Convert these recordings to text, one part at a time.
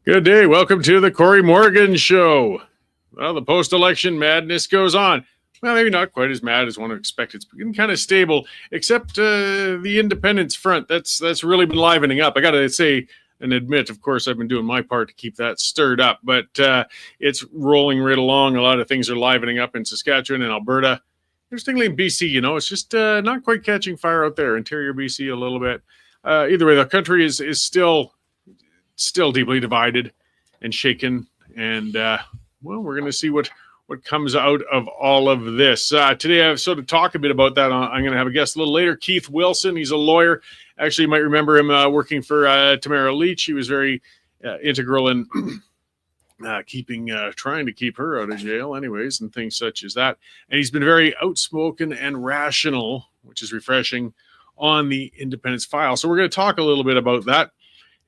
Good day. Welcome to the Cory Morgan Show. Well, the post-election madness goes on. Well, maybe not quite as mad as one would expect. It's been kind of stable, except the independence front. That's really been livening up. I got to say and admit, of course, I've been doing my part to keep that stirred up. But it's rolling right along. A lot of things are livening up in Saskatchewan and Alberta. Interestingly, in BC, it's just not quite catching fire out there. Interior BC a little bit. Either way, the country is still deeply divided and shaken. And, we're going to see what comes out of all of this. Today, I have sort of talk a bit about that. I'm going to have a guest a little later, Keith Wilson. He's a lawyer. Actually, you might remember him working for Tamara Leach. He was very integral in trying to keep her out of jail anyways, and things such as that. And he's been very outspoken and rational, which is refreshing, on the independence file. So we're going to talk a little bit about that.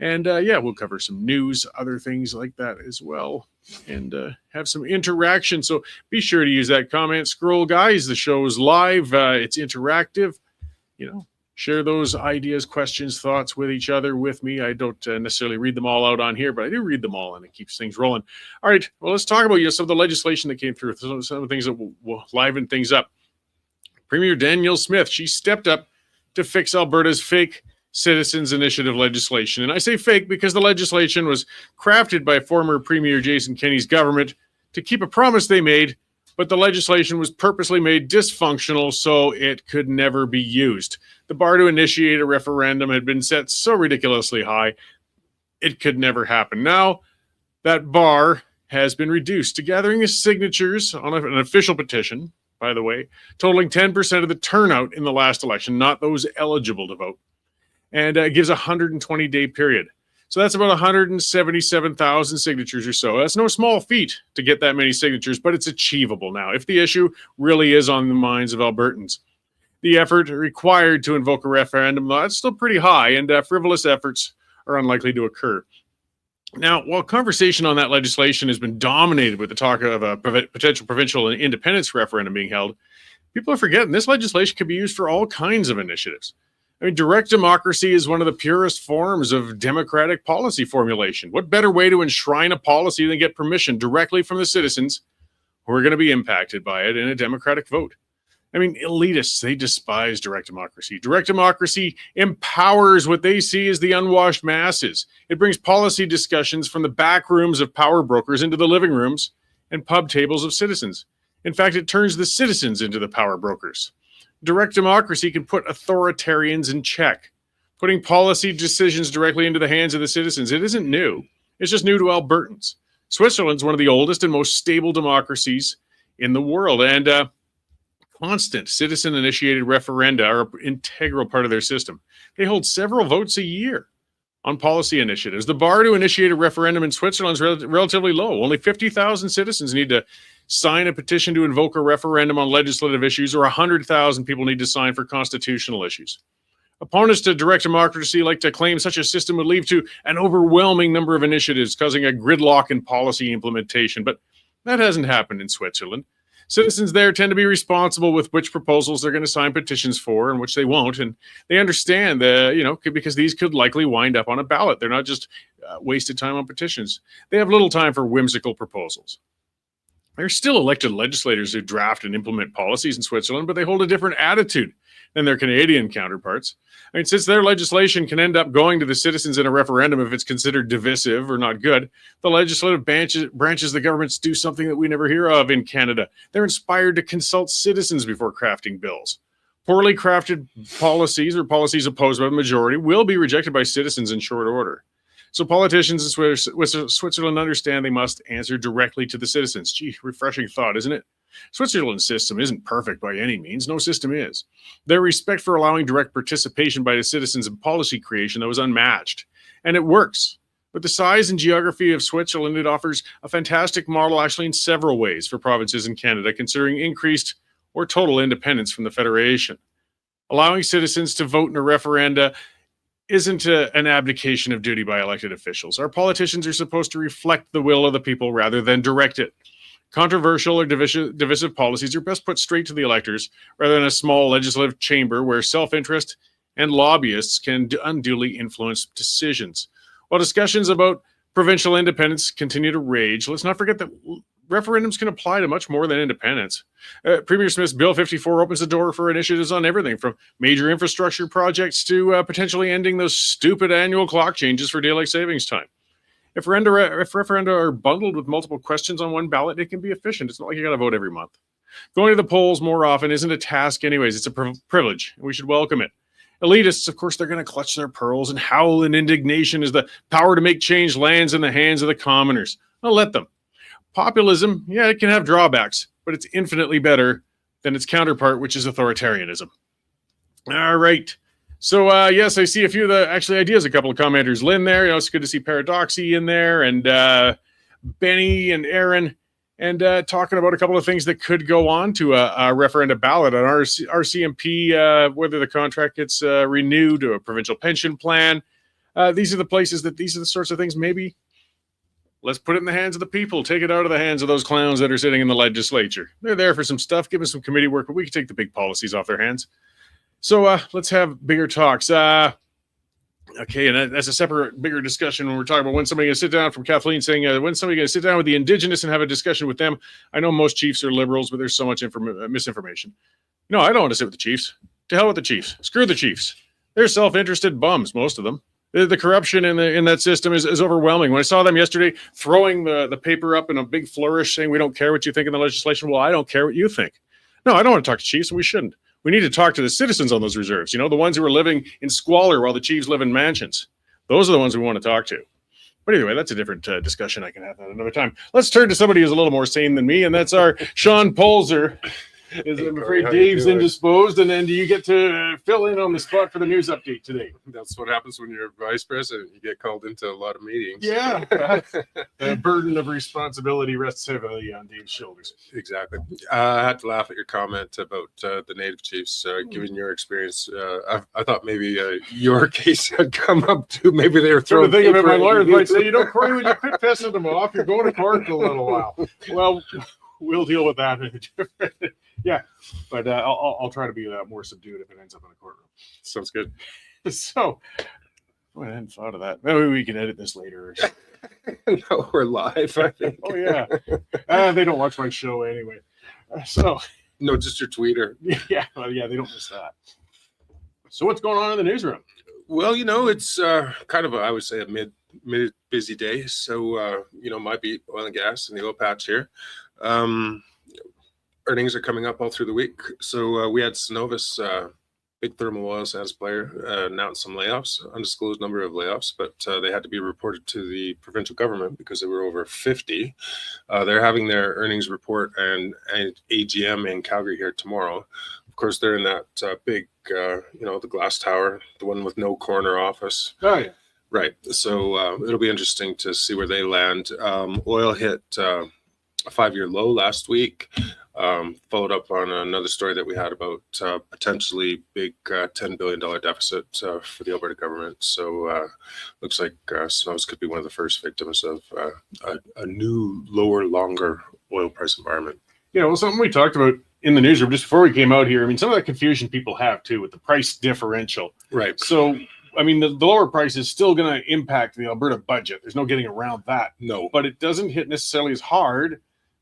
And we'll cover some news, other things like that as well, and have some interaction. So be sure to use that comment scroll, guys. The show is live. It's interactive. Share those ideas, questions, thoughts with each other, with me. I don't necessarily read them all out on here, but I do read them all, and it keeps things rolling. All right. Well, let's talk about some of the legislation that came through, some of the things that will liven things up. Premier Danielle Smith, she stepped up to fix Alberta's fake Citizens Initiative legislation. And I say fake because the legislation was crafted by former Premier Jason Kenney's government to keep a promise they made, but the legislation was purposely made dysfunctional so it could never be used. The bar to initiate a referendum had been set so ridiculously high, it could never happen. Now, that bar has been reduced to gathering signatures on an official petition, by the way, totaling 10% of the turnout in the last election, not those eligible to vote. And it gives a 120-day period. So that's about 177,000 signatures or so. That's no small feat to get that many signatures, but it's achievable now if the issue really is on the minds of Albertans. The effort required to invoke a referendum, that's still pretty high, and frivolous efforts are unlikely to occur. Now, while conversation on that legislation has been dominated with the talk of a potential provincial and independence referendum being held, people are forgetting this legislation can be used for all kinds of initiatives. Direct democracy is one of the purest forms of democratic policy formulation. What better way to enshrine a policy than get permission directly from the citizens who are going to be impacted by it in a democratic vote? Elitists, they despise direct democracy. Direct democracy empowers what they see as the unwashed masses. It brings policy discussions from the back rooms of power brokers into the living rooms and pub tables of citizens. In fact, it turns the citizens into the power brokers. Direct democracy can put authoritarians in check, putting policy decisions directly into the hands of the citizens. It isn't new. It's just new to Albertans. Switzerland's one of the oldest and most stable democracies in the world, and constant citizen-initiated referenda are an integral part of their system. They hold several votes a year on policy initiatives. The bar to initiate a referendum in Switzerland is relatively low. Only 50,000 citizens need to sign a petition to invoke a referendum on legislative issues, or 100,000 people need to sign for constitutional issues. Opponents to direct democracy like to claim such a system would lead to an overwhelming number of initiatives, causing a gridlock in policy implementation. But that hasn't happened in Switzerland. Citizens there tend to be responsible with which proposals they're going to sign petitions for and which they won't. And they understand because these could likely wind up on a ballot. They're not just wasted time on petitions. They have little time for whimsical proposals. There's still elected legislators who draft and implement policies in Switzerland, but they hold a different attitude than their Canadian counterparts. Since their legislation can end up going to the citizens in a referendum if it's considered divisive or not good, the legislative branches of the governments do something that we never hear of in Canada. They're inspired to consult citizens before crafting bills. Poorly crafted policies or policies opposed by the majority will be rejected by citizens in short order. So politicians in Switzerland understand they must answer directly to the citizens. Gee, refreshing thought, isn't it? Switzerland's system isn't perfect by any means. No system is. Their respect for allowing direct participation by the citizens in policy creation, that was unmatched. And it works. With the size and geography of Switzerland, it offers a fantastic model actually in several ways for provinces in Canada, considering increased or total independence from the Federation. Allowing citizens to vote in a referenda isn't an abdication of duty by elected officials. Our politicians are supposed to reflect the will of the people rather than direct it. Controversial or divisive policies are best put straight to the electors rather than a small legislative chamber where self-interest and lobbyists can unduly influence decisions. While discussions about provincial independents continue to rage, let's not forget that referendums can apply to much more than independence. Premier Smith's Bill 54 opens the door for initiatives on everything from major infrastructure projects to potentially ending those stupid annual clock changes for daylight savings time. If referenda are bundled with multiple questions on one ballot, it can be efficient. It's not like you got to vote every month. Going to the polls more often isn't a task anyways. It's a privilege, and we should welcome it. Elitists, of course, they're going to clutch their pearls and howl in indignation as the power to make change lands in the hands of the commoners. I'll let them. Populism, yeah, it can have drawbacks, but it's infinitely better than its counterpart, which is authoritarianism. All right. So, yes, I see a few of the ideas, a couple of commenters. Lynn there, it's good to see Paradoxy in there, and Benny and Aaron, and talking about a couple of things that could go on to a referenda ballot on RCMP, whether the contract gets renewed, or a provincial pension plan. These are the sorts of things maybe. Let's put it in the hands of the people. Take it out of the hands of those clowns that are sitting in the legislature. They're there for some stuff, give us some committee work, but we can take the big policies off their hands. So let's have bigger talks. Okay, and that's a separate, bigger discussion when we're talking about when somebody going to sit down, from Kathleen saying, when somebody going to sit down with the Indigenous and have a discussion with them. I know most chiefs are liberals, but there's so much misinformation. No, I don't want to sit with the chiefs. To hell with the chiefs. Screw the chiefs. They're self-interested bums, most of them. The corruption in that system is overwhelming. When I saw them yesterday throwing the paper up in a big flourish saying, we don't care what you think in the legislation. Well, I don't care what you think. No, I don't want to talk to chiefs, and we shouldn't. We need to talk to the citizens on those reserves, the ones who are living in squalor while the chiefs live in mansions. Those are the ones we want to talk to. But anyway, that's a different discussion. I can have that another time. Let's turn to somebody who's a little more sane than me, and that's our Shaun Polczer. I'm afraid Dave's indisposed, and then do you get to fill in on the spot for the news update today? That's what happens when you're vice president. You get called into a lot of meetings. Yeah. The burden of responsibility rests heavily on Dave's shoulders. Exactly. I had to laugh at your comment about the Native chiefs. Given your experience, I thought maybe your case had come up too. Maybe they were throwing. Think about my lawyers might say, Cory, when you quit pissing them off, you're going to court in a little while. Well, we'll deal with that. Yeah, but I'll try to be more subdued if it ends up in a courtroom. Sounds good. So, I hadn't thought of that. Maybe we can edit this later. No, we're live, I think. Oh, yeah. They don't watch my show anyway. No, just your tweeter. Yeah, they don't miss that. So what's going on in the newsroom? Well, it's kind of, I would say, a mid busy day. So, might be oil and gas in the oil patch here. Earnings are coming up all through the week. So we had Cenovus, big thermal oil sands player, announced some layoffs, undisclosed number of layoffs, but they had to be reported to the provincial government because they were over 50. They're having their earnings report and AGM in Calgary here tomorrow. Of course, they're in that big, the glass tower, the one with no corner office. Oh, yeah. Right. So it'll be interesting to see where they land. Oil hit a 5-year low last week. Followed up on another story that we had about potentially big $10 billion deficit for the Alberta government. So looks like Cenovus could be one of the first victims of a new, lower, longer oil price environment. Yeah, well, something we talked about in the newsroom just before we came out here. I mean, some of the confusion people have too with the price differential. Right. So, I mean, the lower price is still going to impact the Alberta budget. There's no getting around that. No. But it doesn't hit necessarily as hard,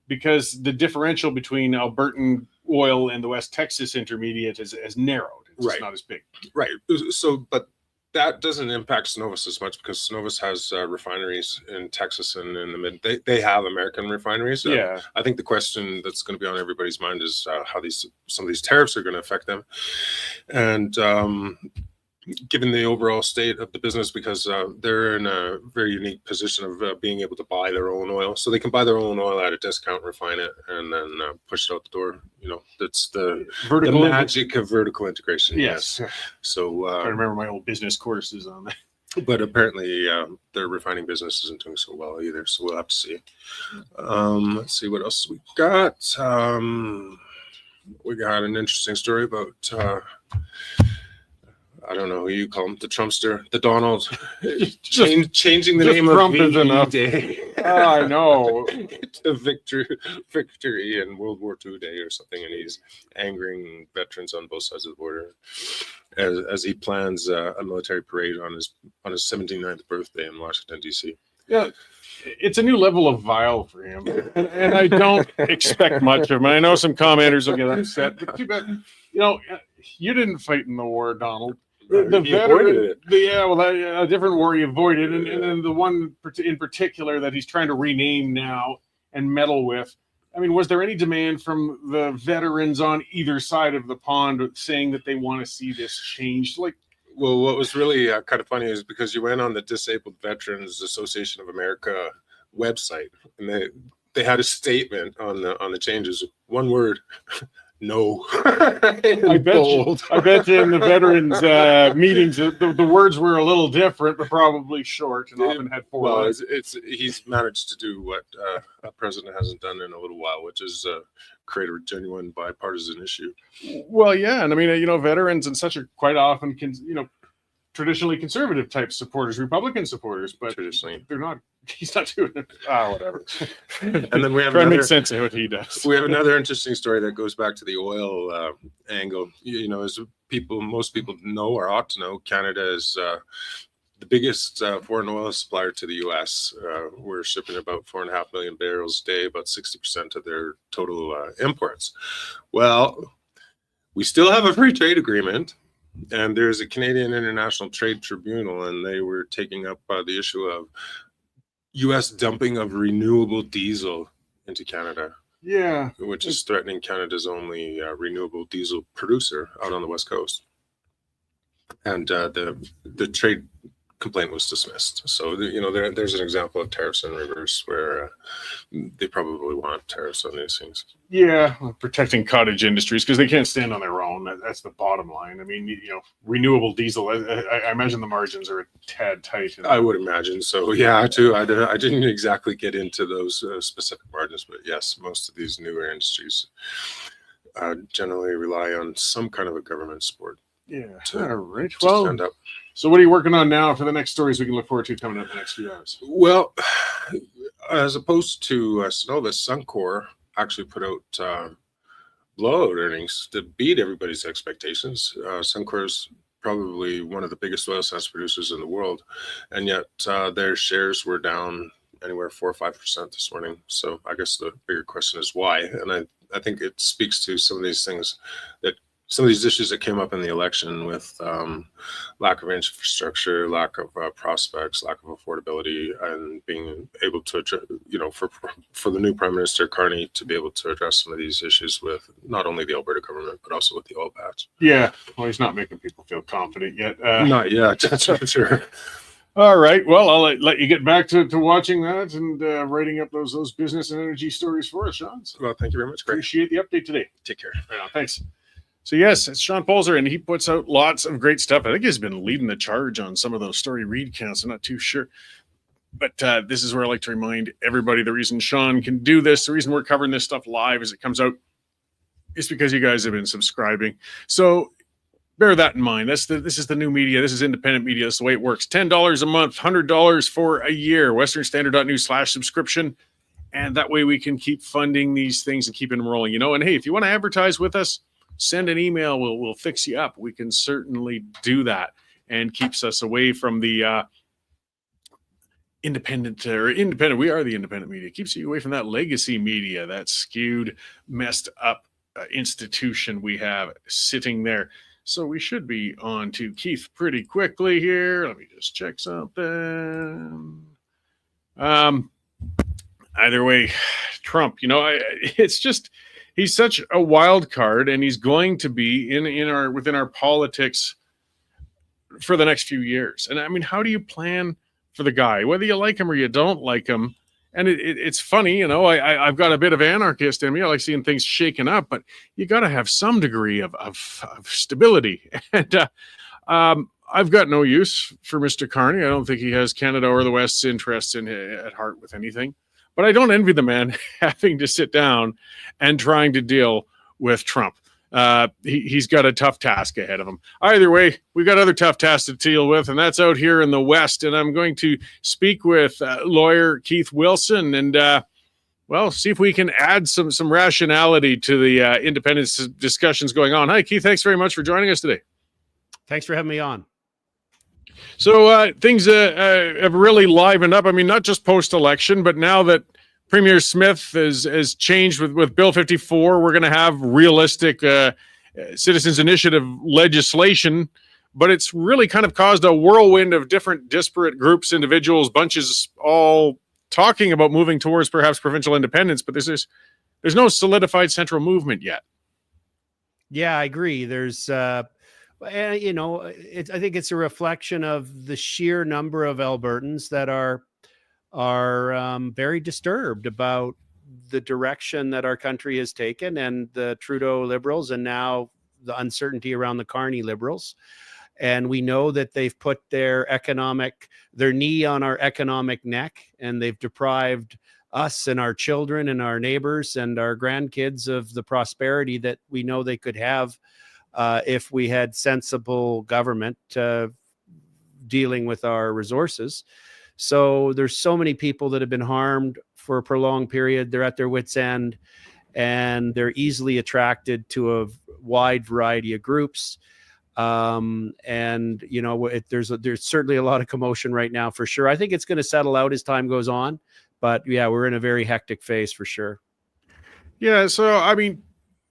because the differential between Albertan oil and the West Texas Intermediate has narrowed. It's just not as big. Right. So, but that doesn't impact Cenovus as much because Cenovus has refineries in Texas and in the mid. They have American refineries. Yeah. I think the question that's going to be on everybody's mind is how some of these tariffs are going to affect them, and given the overall state of the business, because they're in a very unique position of being able to buy their own oil. So they can buy their own oil at a discount, refine it, and then push it out the door. That's the magic of vertical integration. Yes. So I remember my old business courses on that. But apparently their refining business isn't doing so well either. So we'll have to see. Let's see what else we got. We got an interesting story about I don't know who you call him, the Trumpster, the Donald, changing the name Trump of VE Day. I know. To victory in World War II Day or something, and he's angering veterans on both sides of the border as he plans a military parade on his 79th birthday in Washington, D.C. Yeah, it's a new level of vile for him, and I don't expect much of him. I know some commenters will get upset, but too bad. You didn't fight in the war, Donald. The He avoided veteran, a different war he avoided, and then the one in particular that he's trying to rename now and meddle with. I mean, was there any demand from the veterans on either side of the pond saying that they want to see this changed? Well, what was really kind of funny is because you went on the Disabled Veterans Association of America website, and they had a statement on the changes. One word. No. I bet you in the veterans meetings the words were a little different, but probably short and often had four lines. He's managed to do what a president hasn't done in a little while, which is create a genuine bipartisan issue. Well, yeah, and I mean, veterans and such are quite often traditionally conservative type supporters, Republican supporters, but traditionally they're not. He's not doing it. Whatever. And then we have try to make sense of what he does. We have another interesting story that goes back to the oil angle. As most people know or ought to know, Canada is the biggest foreign oil supplier to the U.S. We're shipping about 4.5 million barrels a day, about 60% of their total imports. Well, we still have a free trade agreement. And there's a Canadian International Trade Tribunal, and they were taking up the issue of U.S. dumping of renewable diesel into Canada. Yeah. Which is threatening Canada's only renewable diesel producer out on the West Coast. And the trade complaint was dismissed. So, there's an example of tariffs in reverse where they probably want tariffs on these things. Yeah, protecting cottage industries because they can't stand on their own. That's the bottom line. I mean, renewable diesel, I imagine the margins are a tad tight. I would imagine so. Yeah, too. I didn't exactly get into those specific margins, but yes, most of these newer industries generally rely on some kind of a government support. Yeah. All right. Well, stand up. So what are you working on now for the next stories we can look forward to coming up in the next few hours? Well, as opposed to Cenovus, Suncor actually put out blowout earnings that beat everybody's expectations. Suncor is probably one of the biggest oil sands producers in the world, and yet their shares were down anywhere 4 or 5% this morning. So I guess the bigger question is why, and I think it speaks to some of these things some of these issues that came up in the election with lack of infrastructure, lack of prospects, lack of affordability, and being able to, for the new Prime Minister Carney to be able to address some of these issues with not only the Alberta government, but also with the oil patch. Yeah, well, he's not making people feel confident yet. Not yet, that's for sure. All right, well, I'll let you get back to watching that and writing up those business and energy stories for us, Shaun. Well, thank you very much, Greg. Appreciate the update today. Take care. Right on, thanks. So yes, it's Shaun Polczer, and he puts out lots of great stuff. I think he's been leading the charge on some of those story read counts. I'm not too sure. But this is where I like to remind everybody the reason Shaun can do this, the reason we're covering this stuff live as it comes out, is because you guys have been subscribing. So bear that in mind. This is the new media. This is independent media. That's the way it works. $10 a month, $100 for a year. westernstandard.news/subscription. And that way we can keep funding these things and keeping them rolling. And hey, if you want to advertise with us, send an email. We'll fix you up. We can certainly do that, and keeps us away from the independent. We are the independent media. Keeps you away from that legacy media, that skewed, messed up institution we have sitting there. So we should be on to Keith pretty quickly here. Let me just check something. Either way, Trump. It's just. He's such a wild card, and he's going to be within our politics for the next few years. And I mean, how do you plan for the guy, whether you like him or you don't like him? And it's funny, I've got a bit of anarchist in me. I like seeing things shaken up, but you got to have some degree of stability. And I've got no use for Mr. Carney. I don't think he has Canada or the West's interests at heart with anything. But I don't envy the man having to sit down and trying to deal with Trump. He's got a tough task ahead of him. Either way, we've got other tough tasks to deal with, and that's out here in the West. And I'm going to speak with lawyer Keith Wilson and, see if we can add some rationality to the independence discussions going on. Hi, Keith. Thanks very much for joining us today. Thanks for having me on. So things have really livened up. I mean, not just post-election, but now that Premier Smith has changed with Bill 54, we're going to have realistic citizens initiative legislation. But it's really kind of caused a whirlwind of different disparate groups, individuals, bunches, all talking about moving towards perhaps provincial independence. But there's no solidified central movement yet. Yeah, I agree. There's, you know, I think it's a reflection of the sheer number of Albertans that are very disturbed about the direction that our country has taken, and the Trudeau Liberals, and now the uncertainty around the Carney Liberals. And we know that they've put their knee on our economic neck, and they've deprived us and our children and our neighbors and our grandkids of the prosperity that we know they could have if we had sensible government dealing with our resources. So there's so many people that have been harmed for a prolonged period. They're at their wits' end, and they're easily attracted to a wide variety of groups. And you know, there's certainly a lot of commotion right now, for sure. I think it's going to settle out as time goes on, but yeah, we're in a very hectic phase for sure. Yeah. So, I mean,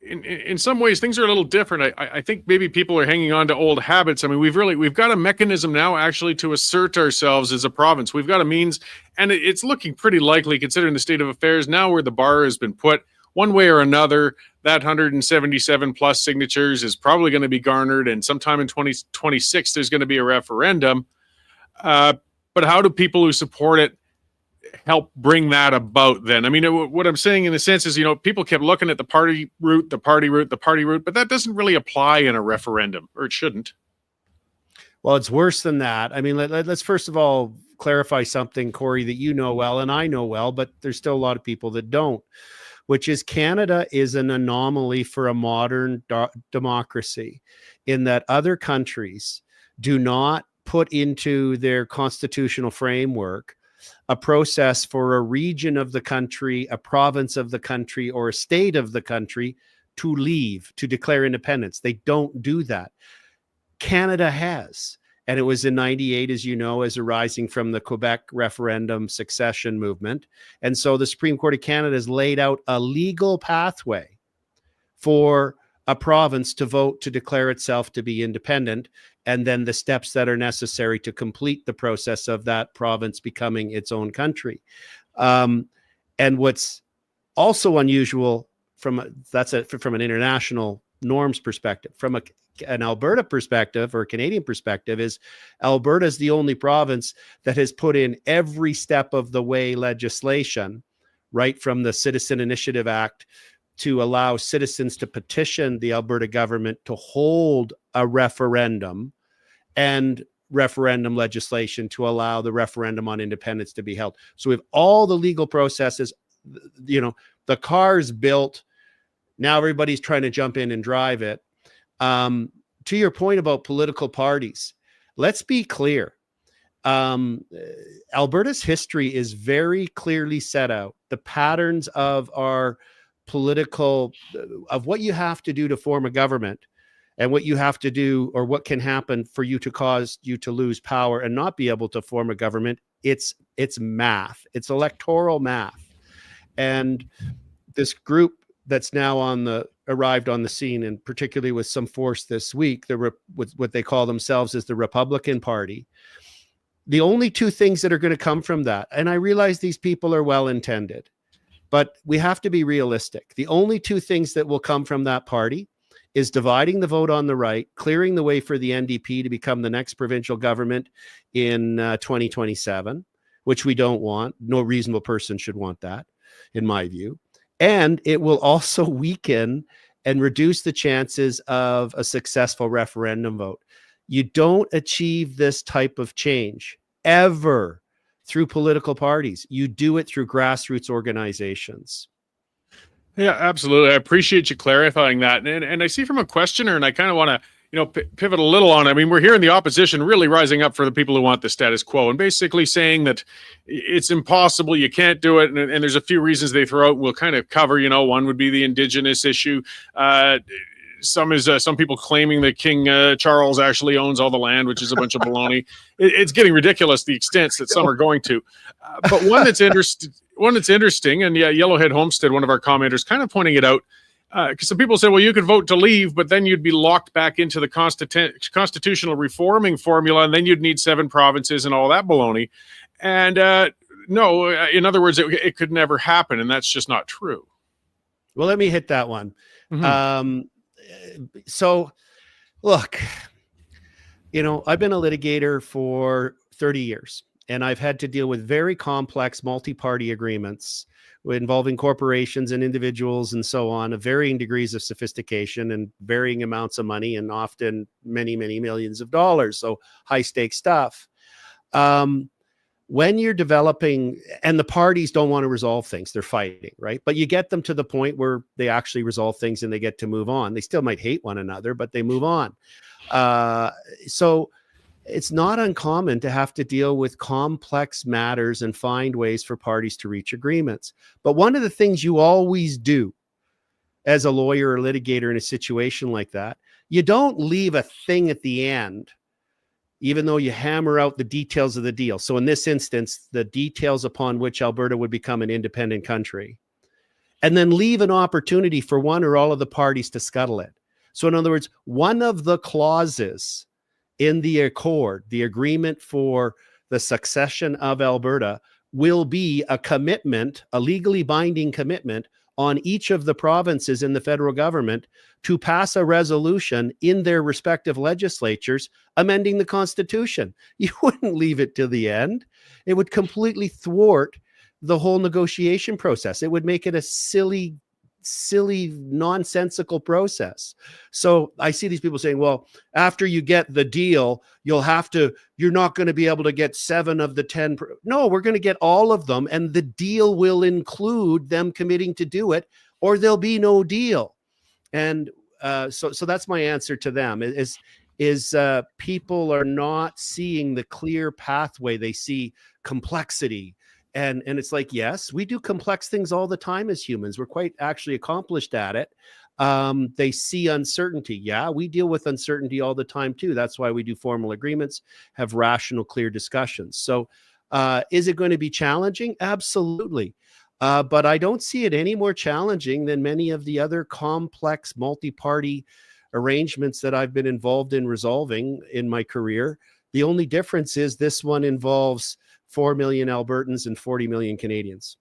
in some ways things are a little different. I think maybe people are hanging on to old habits. I mean, we've got a mechanism now actually to assert ourselves as a province. We've got a means, and it's looking pretty likely considering the state of affairs now, where the bar has been put one way or another. That 177 plus signatures is probably going to be garnered, and sometime in 2026 there's going to be a referendum. But how do people who support it help bring that about then? I mean, what I'm saying in a sense is, you know, people kept looking at the party route, but that doesn't really apply in a referendum, or it shouldn't. Well, it's worse than that. I mean, let's first of all clarify something, Cory, that you know well and I know well, but there's still a lot of people that don't, which is Canada is an anomaly for a modern democracy, in that other countries do not put into their constitutional framework a process for a region of the country, a province of the country, or a state of the country to leave, to declare independence. They don't do that. Canada has. And it was in 98, as you know, as arising from the Quebec referendum succession movement. And so the Supreme Court of Canada has laid out a legal pathway for a province to vote to declare itself to be independent, and then the steps that are necessary to complete the process of that province becoming its own country. And what's also unusual from an international norms perspective, from an Alberta perspective or Canadian perspective, is Alberta is the only province that has put in every step of the way legislation, right from the Citizen Initiative Act, to allow citizens to petition the Alberta government to hold a referendum, and referendum legislation to allow the referendum on independence to be held. So we have all the legal processes, you know, the car's built. Now everybody's trying to jump in and drive it. To your point about political parties, let's be clear. Alberta's history is very clearly set out. The patterns of our political, of what you have to do to form a government, and what you have to do, or what can happen for you to cause you to lose power and not be able to form a government. It's math. It's electoral math. And this group that's now arrived on the scene, and particularly with some force this week, with what they call themselves as the Republican Party. The only two things that are going to come from that, and I realize these people are well-intended, but we have to be realistic. The only two things that will come from that party is dividing the vote on the right, clearing the way for the NDP to become the next provincial government in 2027, which we don't want. No reasonable person should want that, in my view. And it will also weaken and reduce the chances of a successful referendum vote. You don't achieve this type of change ever through political parties. You do it through grassroots organizations. Yeah, absolutely. I appreciate you clarifying that. And I see from a questioner, and I kind of want to, you know, pivot a little on. I mean, we're hearing the opposition really rising up for the people who want the status quo, and basically saying that it's impossible, you can't do it. And there's a few reasons they throw out. We'll kind of cover, you know, one would be the Indigenous issue. some people claiming that King Charles actually owns all the land, which is a bunch of baloney. It's getting ridiculous, the extents that some are going to. But one that's interesting, and yeah, Yellowhead Homestead, one of our commenters, kind of pointing it out, because some people say, well, you could vote to leave, but then you'd be locked back into the constitutional reforming formula, and then you'd need 7 provinces and all that baloney. And no, in other words, it could never happen, and that's just not true. Well, let me hit that one. Mm-hmm. So, look, I've been a litigator for 30 years, and I've had to deal with very complex multi-party agreements involving corporations and individuals and so on, of varying degrees of sophistication and varying amounts of money, and often many, many millions of dollars. So high stakes stuff. When you're developing, and the parties don't want to resolve things, they're fighting, right? But you get them to the point where they actually resolve things and they get to move on. They still might hate one another, but they move on. So it's not uncommon to have to deal with complex matters and find ways for parties to reach agreements. But one of the things you always do as a lawyer or litigator in a situation like that, you don't leave a thing at the end, even though you hammer out the details of the deal. So in this instance, the details upon which Alberta would become an independent country, and then leave an opportunity for one or all of the parties to scuttle it. So in other words, one of the clauses in the accord, the agreement for the succession of Alberta, will be a commitment, a legally binding commitment on each of the provinces in the federal government to pass a resolution in their respective legislatures amending the Constitution. You wouldn't leave it to the end. It would completely thwart the whole negotiation process. It would make it a silly, nonsensical process. So I see these people saying, well, after you get the deal, you're not going to be able to get 7 of the 10. No, we're going to get all of them. And the deal will include them committing to do it, or there'll be no deal. And so that's my answer to them is people are not seeing the clear pathway. They see complexity. And it's like, yes, we do complex things all the time as humans. We're quite actually accomplished at it. They see uncertainty. Yeah, we deal with uncertainty all the time too. That's why we do formal agreements, have rational, clear discussions. So is it going to be challenging? Absolutely. But I don't see it any more challenging than many of the other complex multi-party arrangements that I've been involved in resolving in my career. The only difference is this one involves 4 million Albertans and 40 million Canadians.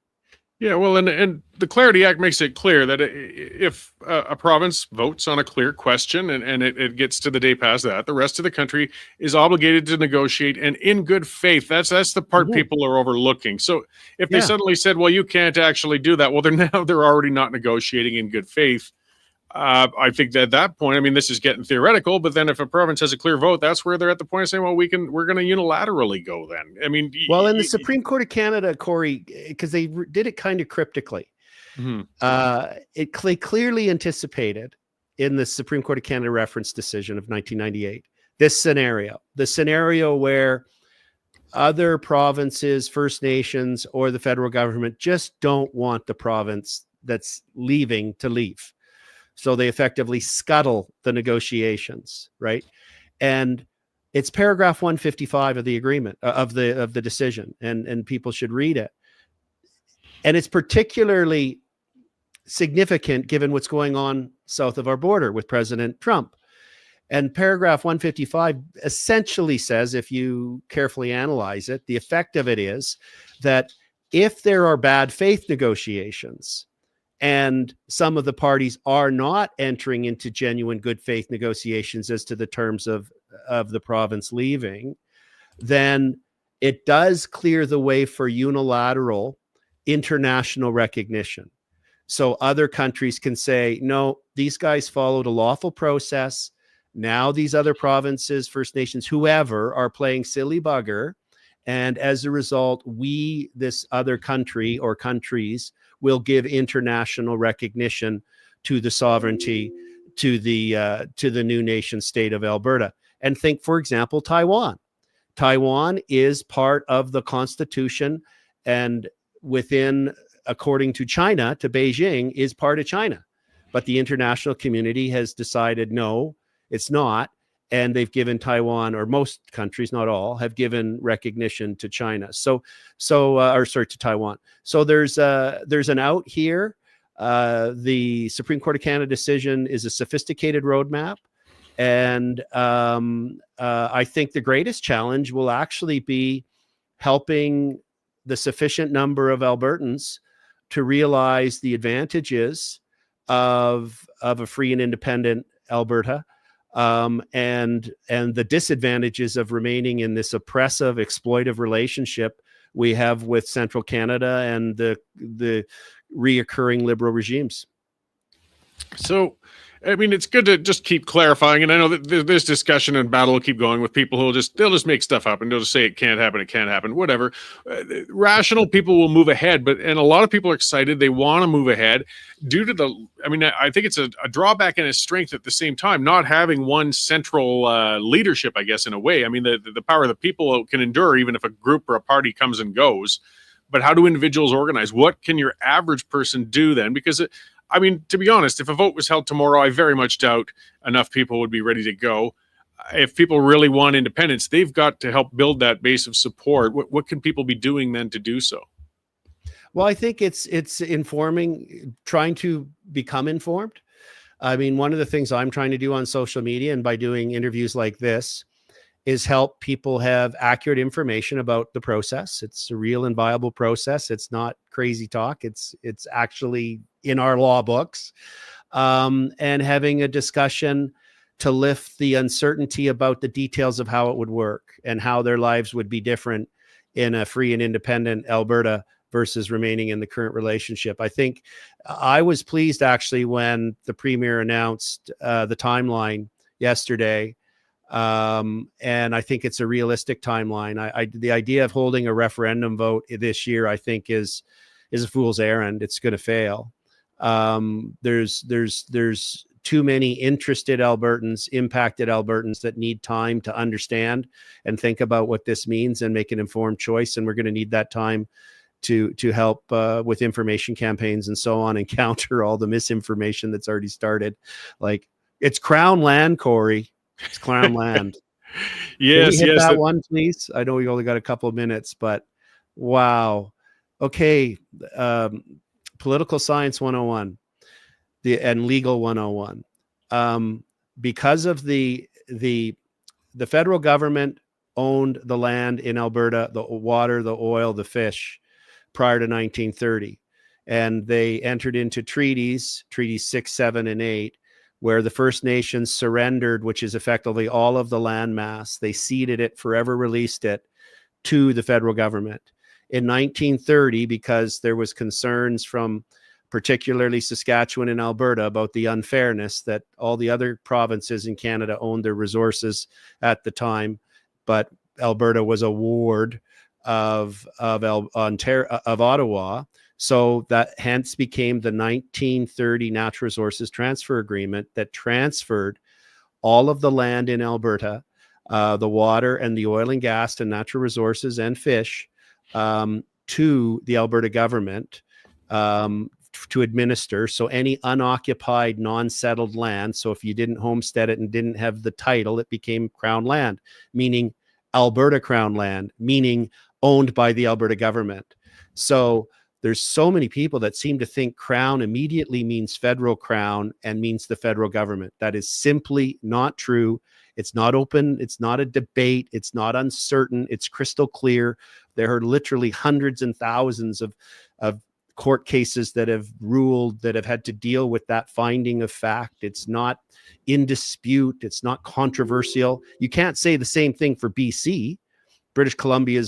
Yeah, well, and the Clarity Act makes it clear that if a province votes on a clear question and it gets to the day past that, the rest of the country is obligated to negotiate, and in good faith. That's the part people are overlooking. So if they suddenly said, well, you can't actually do that, well, they're already not negotiating in good faith. I think that at that point, I mean, this is getting theoretical, but then if a province has a clear vote, that's where they're at the point of saying, well, we're going to unilaterally go then. I mean, well, in the Supreme Court of Canada, Cory, because they did it kind of cryptically, it clearly anticipated in the Supreme Court of Canada reference decision of 1998, this scenario, the scenario where other provinces, First Nations, or the federal government just don't want the province that's leaving to leave. So they effectively scuttle the negotiations, right? And it's paragraph 155 of the agreement, of the decision, and people should read it. And it's particularly significant given what's going on south of our border with President Trump. And paragraph 155 essentially says, if you carefully analyze it, the effect of it is that if there are bad faith negotiations, and some of the parties are not entering into genuine good faith negotiations as to the terms of the province leaving, then it does clear the way for unilateral international recognition. So other countries can say, no, these guys followed a lawful process. Now these other provinces, First Nations, whoever, are playing silly bugger. And as a result, this other country or countries, will give international recognition to the sovereignty, to the new nation state of Alberta. And think, for example, Taiwan. Taiwan is part of the Constitution, and according to China, to Beijing, is part of China. but the international community has decided no, it's not. And they've given Taiwan, or most countries, not all, have given recognition to China. To Taiwan. So there's an out here. The Supreme Court of Canada decision is a sophisticated roadmap. And I think the greatest challenge will actually be helping the sufficient number of Albertans to realize the advantages of a free and independent Alberta, and the disadvantages of remaining in this oppressive, exploitive relationship we have with Central Canada and the reoccurring Liberal regimes. So, I mean, it's good to just keep clarifying. And I know that this discussion and battle will keep going with people who they'll just make stuff up and they'll just say it can't happen, whatever. Rational people will move ahead, and a lot of people are excited. They want to move ahead due to I think it's a drawback and a strength at the same time, not having one central leadership, I guess, in a way. I mean, the power of the people can endure even if a group or a party comes and goes. But how do individuals organize? What can your average person do then? Because to be honest, if a vote was held tomorrow, I very much doubt enough people would be ready to go. If people really want independence, they've got to help build that base of support. What can people be doing then to do so? Well, I think it's informing, trying to become informed. I mean, one of the things I'm trying to do on social media and by doing interviews like this is help people have accurate information about the process. It's a real and viable process. It's not crazy talk. It's actually in our law books, and having a discussion to lift the uncertainty about the details of how it would work and how their lives would be different in a free and independent Alberta versus remaining in the current relationship. I think I was pleased actually when the Premier announced the timeline yesterday. And I think it's a realistic timeline. The idea of holding a referendum vote this year, I think is a fool's errand. It's going to fail. There's too many interested Albertans, impacted Albertans that need time to understand and think about what this means and make an informed choice. And we're going to need that time to help with information campaigns and so on, and counter all the misinformation that's already started. Like, it's Crown land, Cory. It's Crown land. Yes, Can we hit that one, please? I know we only got a couple of minutes, but wow. Okay. Political science 101 and legal 101. Because of the federal government owned the land in Alberta, the water, the oil, the fish, prior to 1930. And they entered into treaties 6, 7, and 8, where the First Nations surrendered, which is effectively all of the land mass. They ceded it, forever released it to the federal government. In 1930, because there was concerns from particularly Saskatchewan and Alberta about the unfairness that all the other provinces in Canada owned their resources at the time, but Alberta was a ward of Ottawa. So that hence became the 1930 Natural Resources Transfer Agreement that transferred all of the land in Alberta, the water and the oil and gas and natural resources and fish, to the Alberta government to administer. So any unoccupied, non-settled land, so if you didn't homestead it and didn't have the title, it became Crown land, meaning Alberta Crown land, meaning owned by the Alberta government. So there's so many people that seem to think Crown immediately means federal Crown and means the federal government. That is simply not true. It's not open. It's not a debate. It's not uncertain. It's crystal clear. There are literally hundreds and thousands of court cases that have ruled, that have had to deal with that finding of fact. It's not in dispute. It's not controversial. You can't say the same thing for BC. British Columbia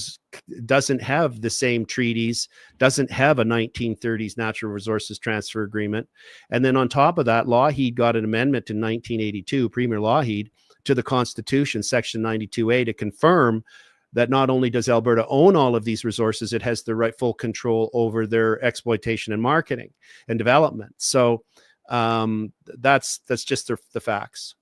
doesn't have the same treaties, doesn't have a 1930s Natural Resources Transfer Agreement. And then on top of that, Lougheed got an amendment in 1982, Premier Lougheed, to the Constitution, Section 92A, to confirm that not only does Alberta own all of these resources, it has the rightful control over their exploitation and marketing and development. So that's just the facts.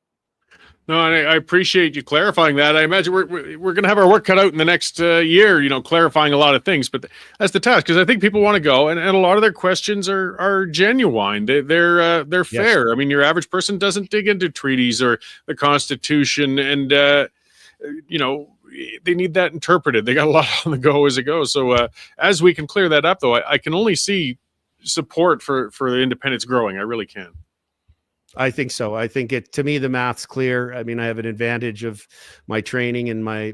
No, and I appreciate you clarifying that. I imagine we're going to have our work cut out in the next year, clarifying a lot of things. But that's the task, because I think people want to go, and a lot of their questions are genuine. They're Yes. fair. I mean, your average person doesn't dig into treaties or the Constitution, and they need that interpreted. They got a lot on the go as it goes. So as we can clear that up, though, I can only see support for the independence growing. I really can. I think so. I think to me, the math's clear. I mean, I have an advantage of my training and my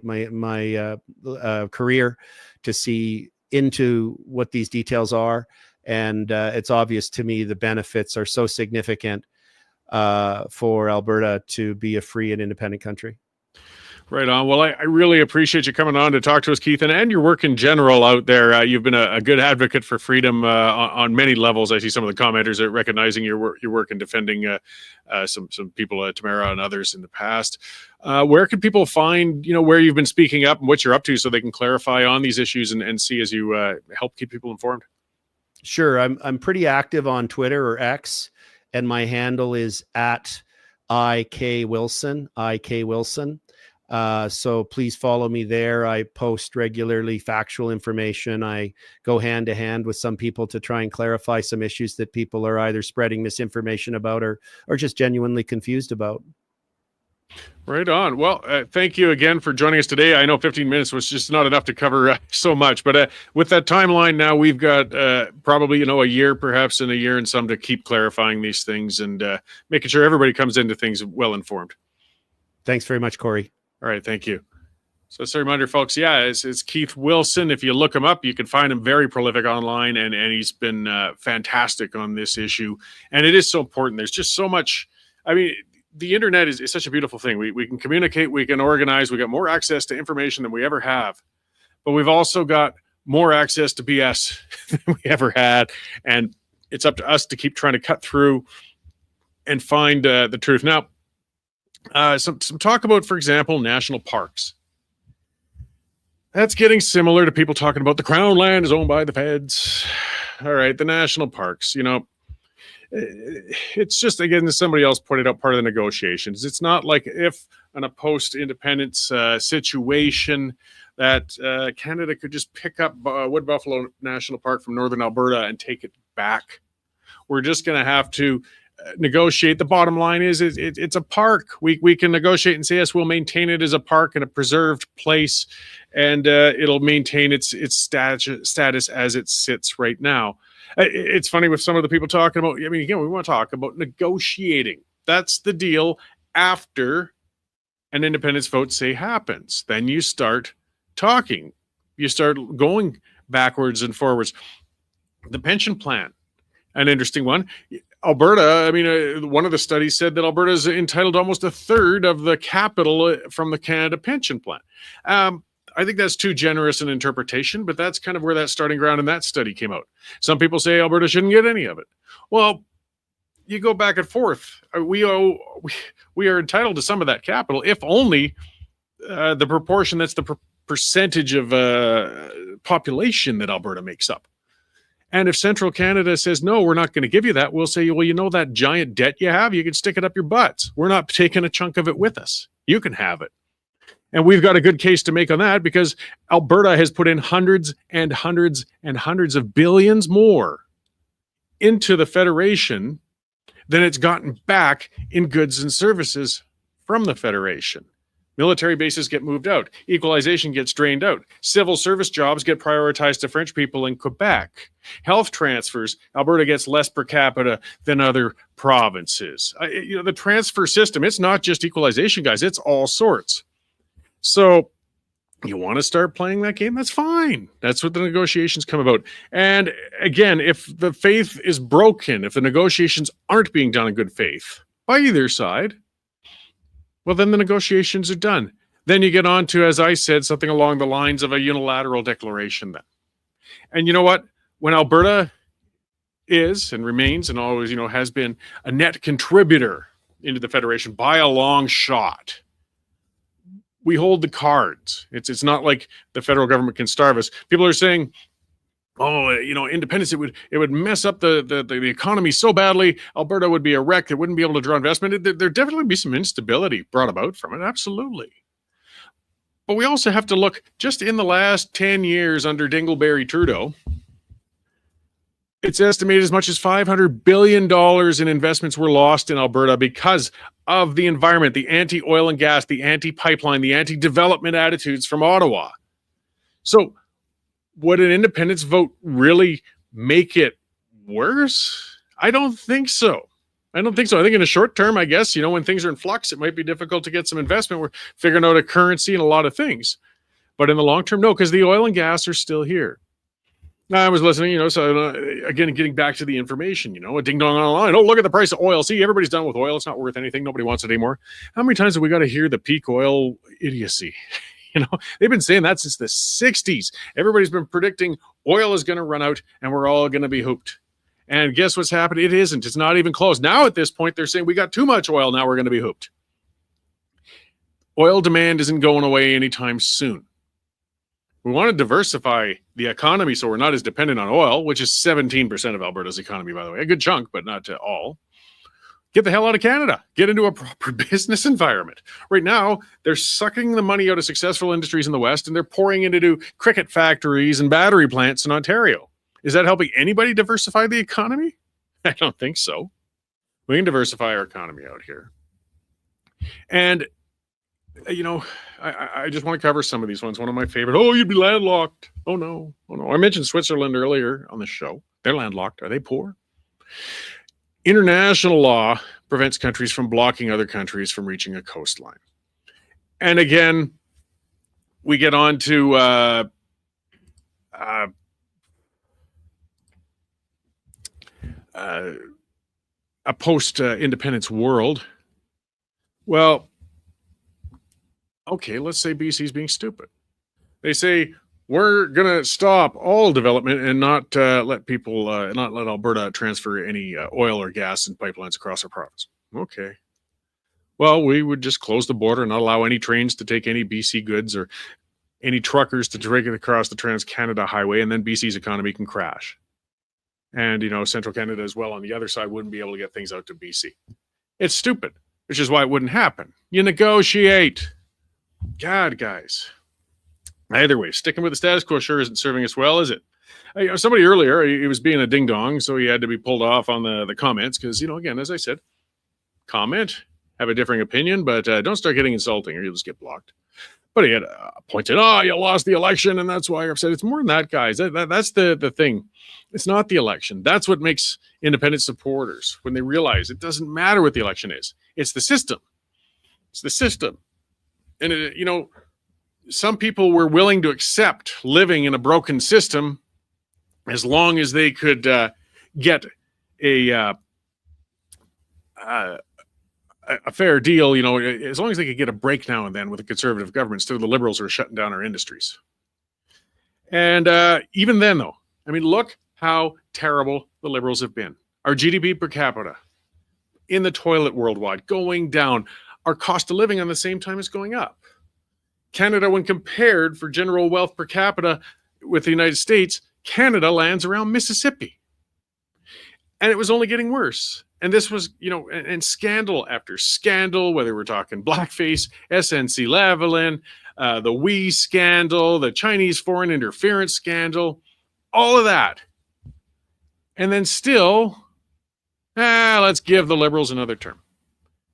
career to see into what these details are. And it's obvious to me the benefits are so significant for Alberta to be a free and independent country. Right on. Well, I really appreciate you coming on to talk to us, Keith, and your work in general out there. You've been a good advocate for freedom on many levels. I see some of the commenters are recognizing your work in defending some people, Tamara and others in the past. Where can people find, where you've been speaking up and what you're up to, so they can clarify on these issues and see as you help keep people informed? Sure. I'm pretty active on Twitter, or X, and my handle is at IK Wilson. So please follow me there. I post regularly factual information. I go hand to hand with some people to try and clarify some issues that people are either spreading misinformation about or just genuinely confused about. Right on. Well, thank you again for joining us today. I know 15 minutes was just not enough to cover so much, but with that timeline now, we've got probably, a year, perhaps in a year and some, to keep clarifying these things and making sure everybody comes into things well informed. Thanks very much, Cory. All right, thank you. So it's a reminder, folks, it's Keith Wilson. If you look him up, you can find him very prolific online, and he's been fantastic on this issue. And it is so important. There's just so much. I mean, the internet is such a beautiful thing. We can communicate, we can organize, we got more access to information than we ever have. But we've also got more access to BS than we ever had. And it's up to us to keep trying to cut through and find the truth. Now, some talk about, for example, national parks. That's getting similar to people talking about the Crown land is owned by the feds. All right, the national parks, it's just, again, as somebody else pointed out, part of the negotiations. It's not like if in a post-independence situation that Canada could just pick up Wood Buffalo National Park from Northern Alberta and take it back. We're just going to have to negotiate. The bottom line is it's a park. We can negotiate and say, yes, we'll maintain it as a park in a preserved place, and it'll maintain its status as it sits right now. It's funny with some of the people talking about, I mean, again, we want to talk about negotiating. That's the deal after an independence vote, say, happens. Then you start talking. You start going backwards and forwards. The pension plan, an interesting one. Alberta, I mean, one of the studies said that Alberta is entitled almost a third of the capital from the Canada pension plan. I think that's too generous an interpretation, but that's kind of where that starting ground in that study came out. Some people say Alberta shouldn't get any of it. Well, you go back and forth. We are entitled to some of that capital, if only the proportion, that's the percentage of population that Alberta makes up. And if Central Canada says, no, we're not going to give you that, we'll say, well, that giant debt you have, you can stick it up your butts. We're not taking a chunk of it with us. You can have it. And we've got a good case to make on that, because Alberta has put in hundreds and hundreds and hundreds of billions more into the Federation than it's gotten back in goods and services from the Federation. Military bases get moved out. Equalization gets drained out. Civil service jobs get prioritized to French people in Quebec. Health transfers, Alberta gets less per capita than other provinces. The transfer system, it's not just equalization, guys. It's all sorts. So you want to start playing that game? That's fine. That's what the negotiations come about. And again, if the faith is broken, if the negotiations aren't being done in good faith by either side, well, then the negotiations are done. Then you get on to, as I said, something along the lines of a unilateral declaration then. And you know what? When Alberta is and remains and always, has been a net contributor into the Federation by a long shot, we hold the cards. It's not like the federal government can starve us. People are saying, independence, it would mess up the economy so badly. Alberta would be a wreck. It wouldn't be able to draw investment. There'd definitely be some instability brought about from it. Absolutely. But we also have to look just in the last 10 years under Dingleberry Trudeau. It's estimated as much as $500 billion in investments were lost in Alberta because of the environment, the anti-oil and gas, the anti-pipeline, the anti-development attitudes from Ottawa. So would an independence vote really make it worse? I don't think so. I think in the short term, I guess, when things are in flux, it might be difficult to get some investment. We're figuring out a currency and a lot of things. But in the long term, no, because the oil and gas are still here. I was listening, again, getting back to the information, a ding dong online. Oh, look at the price of oil. See, everybody's done with oil. It's not worth anything. Nobody wants it anymore. How many times have we got to hear the peak oil idiocy? They've been saying that since the 60s. Everybody's been predicting oil is going to run out and we're all going to be hooped. And guess what's happened? It isn't. It's not even close. Now at this point, they're saying we got too much oil. Now we're going to be hooped. Oil demand isn't going away anytime soon. We want to diversify the economy so we're not as dependent on oil, which is 17% of Alberta's economy, by the way. A good chunk, but not all. Get the hell out of Canada. Get into a proper business environment. Right now, they're sucking the money out of successful industries in the West, and they're pouring it into cricket factories and battery plants in Ontario. Is that helping anybody diversify the economy? I don't think so. We can diversify our economy out here. And I just want to cover some of these ones. One of my favorite. Oh, you'd be landlocked. Oh no. I mentioned Switzerland earlier on the show. They're landlocked. Are they poor? International law prevents countries from blocking other countries from reaching a coastline. And again, we get on to a post-independence world. Well, okay, let's say BC's being stupid. They say we're going to stop all development and not let Alberta transfer any oil or gas and pipelines across our province. Okay. Well, we would just close the border and not allow any trains to take any BC goods or any truckers to drag it across the Trans-Canada Highway, and then BC's economy can crash. And, Central Canada as well on the other side wouldn't be able to get things out to BC. It's stupid, which is why it wouldn't happen. You negotiate. God, guys. Either way, sticking with the status quo sure isn't serving us well, is it? Somebody earlier, he was being a ding-dong, so he had to be pulled off on the comments because, again, as I said, comment, have a differing opinion, but don't start getting insulting or you'll just get blocked. But he had pointed, you lost the election, and that's why you're upset. It's more than that, guys. That's the thing. It's not the election. That's what makes independent supporters when they realize it doesn't matter what the election is. It's the system. It's the system. And, some people were willing to accept living in a broken system as long as they could get a fair deal, as long as they could get a break now and then with a conservative government instead of the Liberals who are shutting down our industries. And even then, though, look how terrible the Liberals have been. Our GDP per capita in the toilet worldwide, going down. Our cost of living on the same time is going up. Canada, when compared for general wealth per capita with the United States, Canada lands around Mississippi. And it was only getting worse. And this was, and scandal after scandal, whether we're talking blackface, SNC-Lavalin, the WE scandal, the Chinese foreign interference scandal, all of that. And then still, let's give the Liberals another term.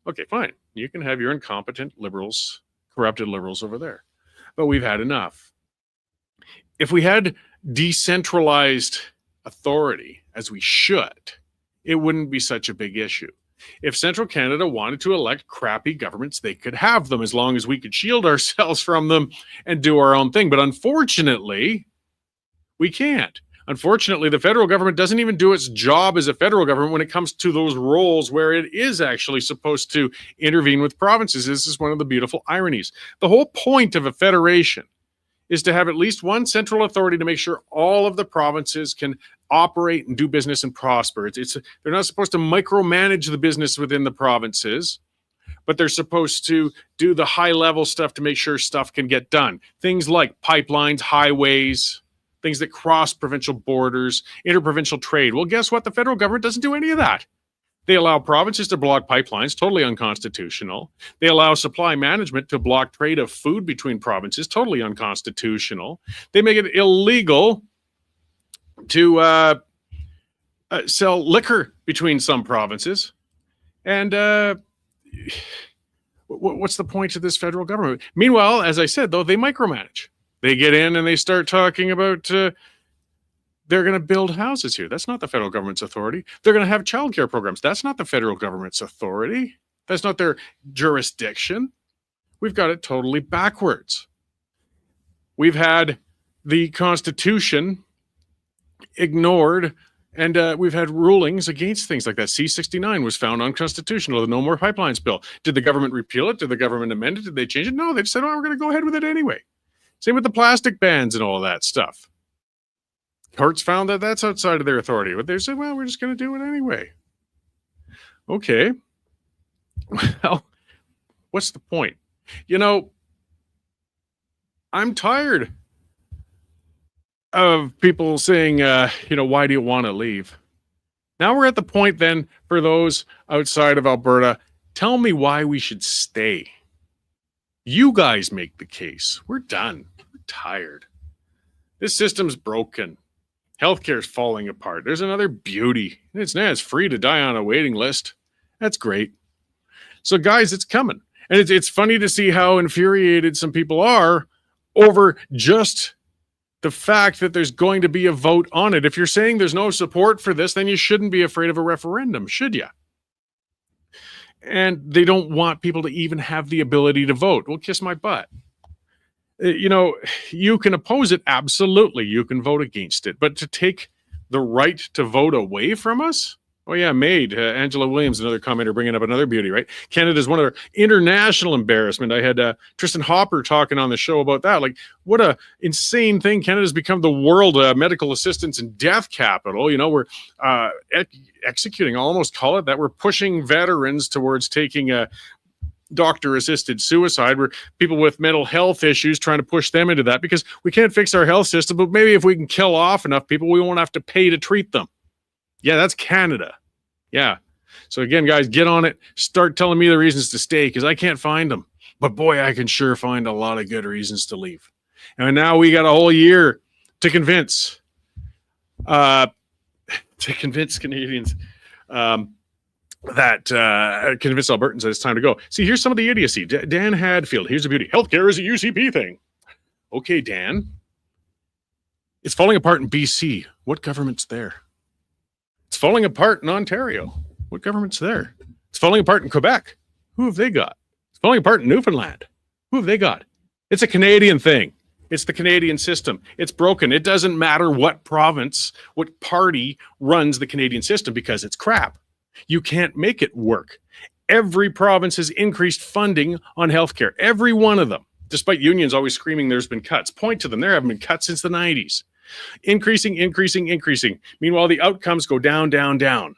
Okay, fine. You can have your incompetent Liberals, corrupted Liberals over there. But we've had enough. If we had decentralized authority, as we should, it wouldn't be such a big issue. If Central Canada wanted to elect crappy governments, they could have them as long as we could shield ourselves from them and do our own thing. But unfortunately, we can't. Unfortunately, the federal government doesn't even do its job as a federal government when it comes to those roles where it is actually supposed to intervene with provinces. This is one of the beautiful ironies. The whole point of a federation is to have at least one central authority to make sure all of the provinces can operate and do business and prosper. They're not supposed to micromanage the business within the provinces, but they're supposed to do the high-level stuff to make sure stuff can get done. Things like pipelines, highways, things that cross provincial borders, interprovincial trade. Well, guess what? The federal government doesn't do any of that. They allow provinces to block pipelines, totally unconstitutional. They allow supply management to block trade of food between provinces, totally unconstitutional. They make it illegal to sell liquor between some provinces. And what's the point of this federal government? Meanwhile, as I said, though, they micromanage. They get in and they start talking about they're going to build houses here. That's not the federal government's authority. They're going to have childcare programs. That's not the federal government's authority. That's not their jurisdiction. We've got it totally backwards. We've had the Constitution ignored, and we've had rulings against things like that. C-69 was found unconstitutional, the No More Pipelines bill. Did the government repeal it? Did the government amend it? Did they change it? No, they just said, oh, we're going to go ahead with it anyway. Same with the plastic bans and all of that stuff. Courts found that that's outside of their authority, but they said, well, we're just going to do it anyway. Okay. Well, what's the point? You know, I'm tired of people saying, why do you want to leave? Now we're at the point then for those outside of Alberta, tell me why we should stay. You guys make the case. We're done. We're tired. This system's broken. Healthcare's falling apart. There's another beauty. It's free to die on a waiting list. That's great. So guys, it's coming. And it's funny to see how infuriated some people are over just the fact that there's going to be a vote on it. If you're saying there's no support for this, then you shouldn't be afraid of a referendum, should you? And they don't want people to even have the ability to vote. Well, kiss my butt. You can oppose it, absolutely. You can vote against it. But to take the right to vote away from us? Oh, yeah, Angela Williams, another commenter, bringing up another beauty, right? Canada's one of their international embarrassment. I had Tristan Hopper talking on the show about that. Like, what a insane thing. Canada's become the world medical assistance and death capital. We're executing, I'll almost call it that. We're pushing veterans towards taking a doctor-assisted suicide, where people with mental health issues trying to push them into that because we can't fix our health system, but maybe if we can kill off enough people, we won't have to pay to treat them. Yeah, that's Canada. Yeah. So again, guys, get on it. Start telling me the reasons to stay because I can't find them. But boy, I can sure find a lot of good reasons to leave. And now we got a whole year to convince Canadians convince Albertans that it's time to go. See, here's some of the idiocy. Dan Hadfield, here's the beauty. Healthcare is a UCP thing. Okay, Dan. It's falling apart in BC. What government's there? It's falling apart in Ontario. What government's there? It's falling apart in Quebec. Who have they got? It's falling apart in Newfoundland. Who have they got? It's a Canadian thing. It's the Canadian system. It's broken. It doesn't matter what province, what party runs the Canadian system because it's crap. You can't make it work. Every province has increased funding on healthcare. Every one of them, despite unions always screaming there's been cuts. Point to them. There haven't been cuts since the 90s. Increasing. Meanwhile, the outcomes go down. And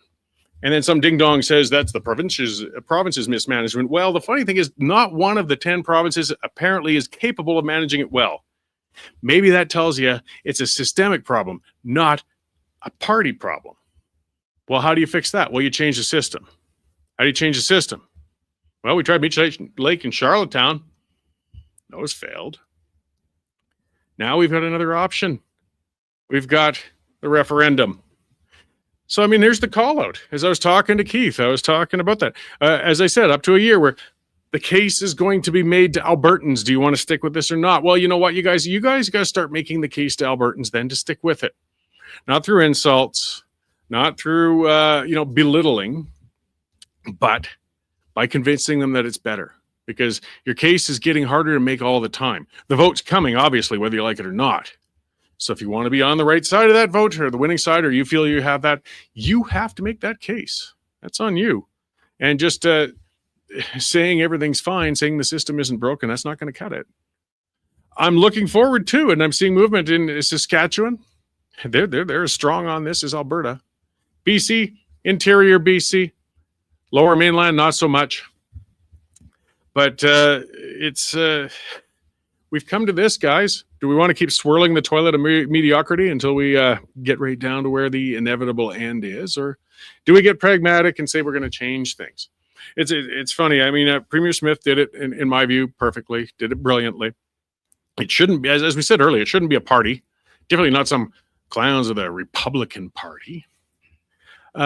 then some ding-dong says that's the province's mismanagement. Well, the funny thing is not one of the 10 provinces apparently is capable of managing it well. Maybe that tells you it's a systemic problem, not a party problem. Well, how do you fix that? Well, you change the system. How do you change the system? Well, we tried Beach Lake in Charlottetown. Those failed. Now we've got another option. We've got the referendum. So, here's the call out. As I was talking to Keith, I was talking about that. As I said, up to a year where the case is going to be made to Albertans. Do you want to stick with this or not? Well, you know what, you guys got to start making the case to Albertans then to stick with it. Not through insults, not through, belittling, but by convincing them that it's better. Because your case is getting harder to make all the time. The vote's coming, obviously, whether you like it or not. So if you want to be on the right side of that vote or the winning side, or you feel you have that, you have to make that case. That's on you. And just saying everything's fine, saying the system isn't broken, that's not going to cut it. I'm looking forward to, and I'm seeing movement in Saskatchewan. They're as strong on this as Alberta. BC, interior BC, lower mainland, not so much. But we've come to this, guys. Do we want to keep swirling the toilet of mediocrity until we get right down to where the inevitable end is? Or do we get pragmatic and say we're going to change things? It's funny. I mean, Premier Smith did it, in my view, perfectly, did it brilliantly. It shouldn't be, as we said earlier, it shouldn't be a party. Definitely not some clowns of the Republican Party. We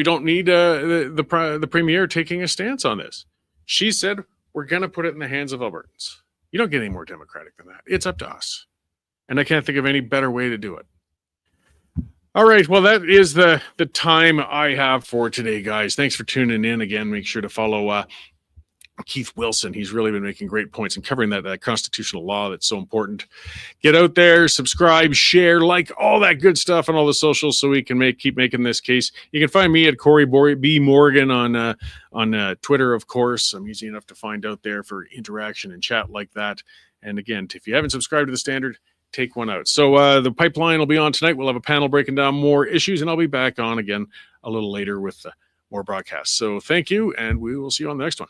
don't need the premier taking a stance on this. She said, we're going to put it in the hands of Albertans. You don't get any more democratic than that. It's up to us. And I can't think of any better way to do it. All right. Well, that is the time I have for today, guys. Thanks for tuning in again. Make sure to follow Keith Wilson. He's really been making great points and covering that constitutional law that's so important. Get out there, subscribe, share, like, all that good stuff on all the socials so we can keep making this case. You can find me at Cory B. Morgan on Twitter, of course. I'm easy enough to find out there for interaction and chat like that. And again, if you haven't subscribed to the Standard, take one out. So the pipeline will be on tonight. We'll have a panel breaking down more issues, and I'll be back on again a little later with more broadcasts. So thank you, and we will see you on the next one.